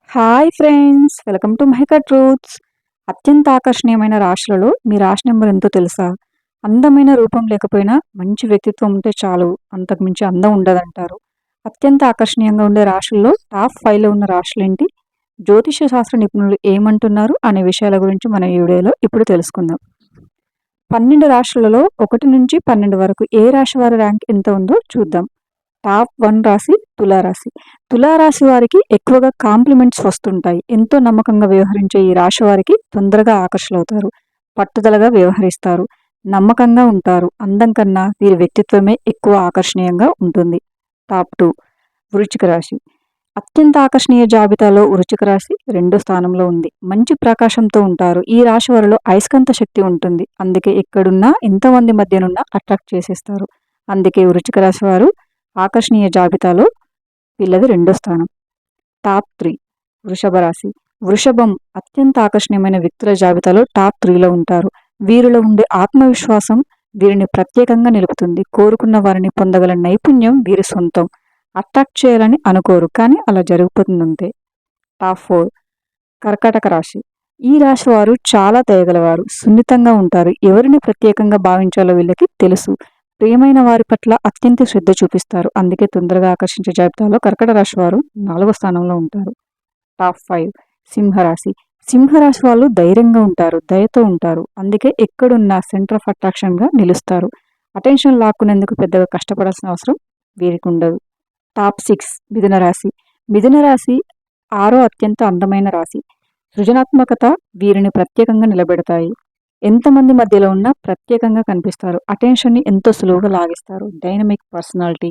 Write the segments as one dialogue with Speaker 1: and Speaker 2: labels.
Speaker 1: Hi friends, welcome to Mahika truths. అత్యంత ఆకర్షణీయమైన రాశులలో మీ రాశి నెంబర్ ఎంతో తెలుసా? అందమైన రూపం లేకపోయినా మంచి వ్యక్తిత్వం ఉంటే చాలు, అంతకుమించి అందం ఉండదంటారు. అత్యంత ఆకర్షణీయంగా ఉండే రాశుల్లో టాప్ 5లో ఉన్న రాశులేంటి, జ్యోతిష శాస్త్ర నిపుణులు ఏమంటున్నారు అనే విషయాల గురించి మన ఈ వీడియోలో ఇప్పుడు తెలుసుకుందాం. 12 రాశులలో 1 నుంచి 12 వరకు ఏ రాశి వారి ర్యాంక్ ఎంత ఉందో చూద్దాం. టాప్ 1 రాశి తులారాశి. తులారాశి వారికి ఎక్కువగా కాంప్లిమెంట్స్ వస్తుంటాయి. ఎంతో నమ్మకంగా వ్యవహరించే ఈ రాశి వారికి తొందరగా ఆకర్షులవుతారు. పట్టుదలగా వ్యవహరిస్తారు. నమ్మకంగా ఉంటారు. అందం కన్నా వీరి వ్యక్తిత్వమే ఎక్కువ ఆకర్షణీయంగా ఉంటుంది. టాప్ 2 వృశ్చిక రాశి. అత్యంత ఆకర్షణీయ జాబితాలో వృశ్చిక రాశి 2వ స్థానంలో ఉంది. మంచి ప్రకాశంతో ఉంటారు. ఈ రాశి వారిలో అయస్కాంత శక్తి ఉంటుంది. అందుకే ఎక్కడున్నా ఎంతమంది మధ్యనున్నా అట్రాక్ట్ చేసేస్తారు. అందుకే వృశ్చిక రాశి వారు ఆకర్షణీయ జాబితాలో వీళ్ళది 2వ స్థానం. టాప్ 3 వృషభ రాశి. వృషభం అత్యంత ఆకర్షణీయమైన వ్యక్తుల జాబితాలో టాప్ 3లో ఉంటారు. వీరిలో ఉండే ఆత్మవిశ్వాసం వీరిని ప్రత్యేకంగా నిలుపుతుంది. కోరుకున్న వారిని పొందగల నైపుణ్యం వీరి సొంతం. అట్రాక్ట్ చేయాలని అనుకోరు, కానీ అలా జరుగుతుందంతే. టాప్ 4 కర్కాటక రాశి. ఈ రాశి వారు చాలా దయగలవారు, సున్నితంగా ఉంటారు. ఎవరిని ప్రత్యేకంగా భావించాలో వీళ్ళకి తెలుసు. ప్రియమైన వారి పట్ల అత్యంత శ్రద్ధ చూపిస్తారు. అందుకే తొందరగా ఆకర్షించే జాబితాలో కర్కట రాశి వారు 4వ స్థానంలో ఉంటారు. టాప్ 5 సింహరాశి. సింహరాశి వాళ్ళు ధైర్యంగా ఉంటారు, దయతో ఉంటారు. అందుకే ఎక్కడున్నా సెంటర్ ఆఫ్ అట్రాక్షన్గా నిలుస్తారు. అటెన్షన్ లాక్కునేందుకు పెద్దగా కష్టపడాల్సిన అవసరం వీరికి ఉండదు. టాప్ 6 మిథున రాశి. మిథున రాశి 6వ అత్యంత అందమైన రాశి. సృజనాత్మకత వీరిని ప్రత్యేకంగా నిలబెడతాయి. ఎంతమంది మధ్యలో ఉన్నా ప్రత్యేకంగా కనిపిస్తారు. అటెన్షన్ని ఎంతో సులువుగా లాగేస్తారు. Dynamic personality.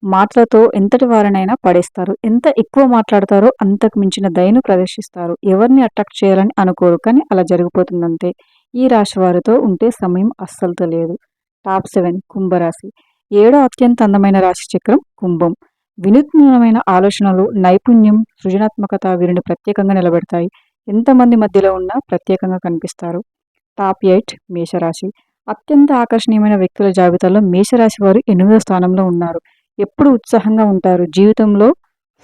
Speaker 1: మాటలతో ఎంతటి వారినైనా పడేస్తారు. ఎంత ఎక్కువ మాట్లాడతారో అంతకు మించిన దయను ప్రదర్శిస్తారు. ఎవరిని అట్రాక్ట్ చేయాలని అనుకోరు, కానీ అలా జరిగిపోతుందంతే. ఈ రాశి వారితో ఉంటే సమయం అస్సలు తెలియదు. టాప్ 7 కుంభరాశి. 7వ అత్యంత అందమైన రాశి చక్రం కుంభం. వినూత్నమైన ఆలోచనలు, నైపుణ్యం, సృజనాత్మకత వీరిని ప్రత్యేకంగా నిలబెడతాయి. ఎంతమంది మధ్యలో ఉన్నా ప్రత్యేకంగా కనిపిస్తారు. టాప్ 8 మేషరాశి. అత్యంత ఆకర్షణీయమైన వ్యక్తుల జాబితాలో మేషరాశి వారు 8వ స్థానంలో ఉన్నారు. ఎప్పుడు ఉత్సాహంగా ఉంటారు. జీవితంలో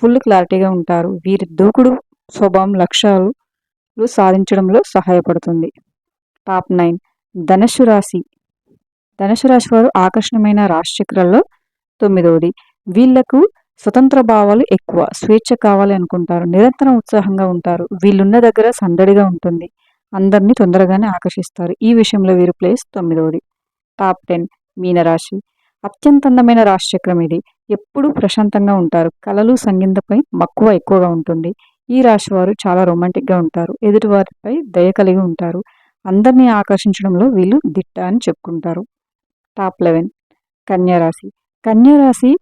Speaker 1: ఫుల్ క్లారిటీగా ఉంటారు. వీరి దూకుడు స్వభావం లక్ష్యాలు సాధించడంలో సహాయపడుతుంది. టాప్ 9 ధనుస్సు రాశి. ధనుస్సు రాశి వారు ఆకర్షణీయమైన రాశి చక్రాల్లో 9వది. వీళ్లకు స్వతంత్ర భావాలు ఎక్కువ. స్వేచ్ఛ కావాలి అనుకుంటారు. నిరంతరం ఉత్సాహంగా ఉంటారు. వీళ్ళున్న దగ్గర సందడిగా ఉంటుంది. అందరినీ తొందరగానే ఆకర్షిస్తారు. ఈ విషయంలో వీరి ప్లేస్ 9వది. టాప్ 10 మీనరాశి. అత్యంత అందమైన రాశి చక్రం ఇది. ఎప్పుడూ ప్రశాంతంగా ఉంటారు. కళలు, సంగీతంపై మక్కువ ఎక్కువగా ఉంటుంది. ఈ రాశి వారు చాలా రొమాంటిక్గా ఉంటారు. ఎదుటివారిపై దయ కలిగి ఉంటారు. అందరినీ ఆకర్షించడంలో వీళ్ళు దిట్ట అని చెప్పుకుంటారు. టాప్ 11 కన్యారాశి. కన్యారాశి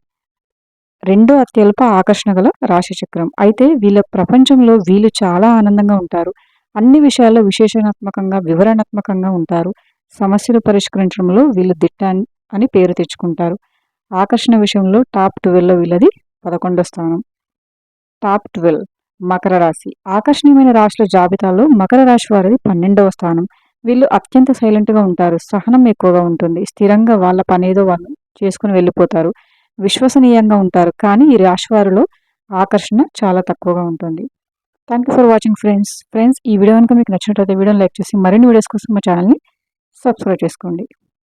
Speaker 1: 2వ అత్యల్ప ఆకర్షణ గల రాశి చక్రం. అయితే వీళ్ళ ప్రపంచంలో వీళ్ళు చాలా ఆనందంగా ఉంటారు. అన్ని విషయాల్లో విశేషణాత్మకంగా, వివరణాత్మకంగా ఉంటారు. సమస్యలు పరిష్కరించడంలో వీళ్ళు దిట్ట అని పేరు తెచ్చుకుంటారు. ఆకర్షణ విషయంలో టాప్ 12లో వీళ్ళది 11వ స్థానం. టాప్ 12 మకర రాశి. ఆకర్షణీయమైన రాశుల జాబితాలో మకర రాశి వారిది 12వ స్థానం. వీళ్ళు అత్యంత సైలెంట్గా ఉంటారు. సహనం ఎక్కువగా ఉంటుంది. స్థిరంగా వాళ్ళ పనేదో వాళ్ళు చేసుకుని వెళ్ళిపోతారు. విశ్వసనీయంగా ఉంటారు. కానీ ఈ రాశి వారిలో ఆకర్షణ చాలా తక్కువగా ఉంటుంది. Thank you for watching friends. ఈ వీడియో కనుక మీకు నచ్చినట్లయితే వీడియోని లైక్ చేసి మరిన్ని వీడియోస్ కోసం మా ఛానల్ని సబ్స్క్రైబ్ చేసుకోండి.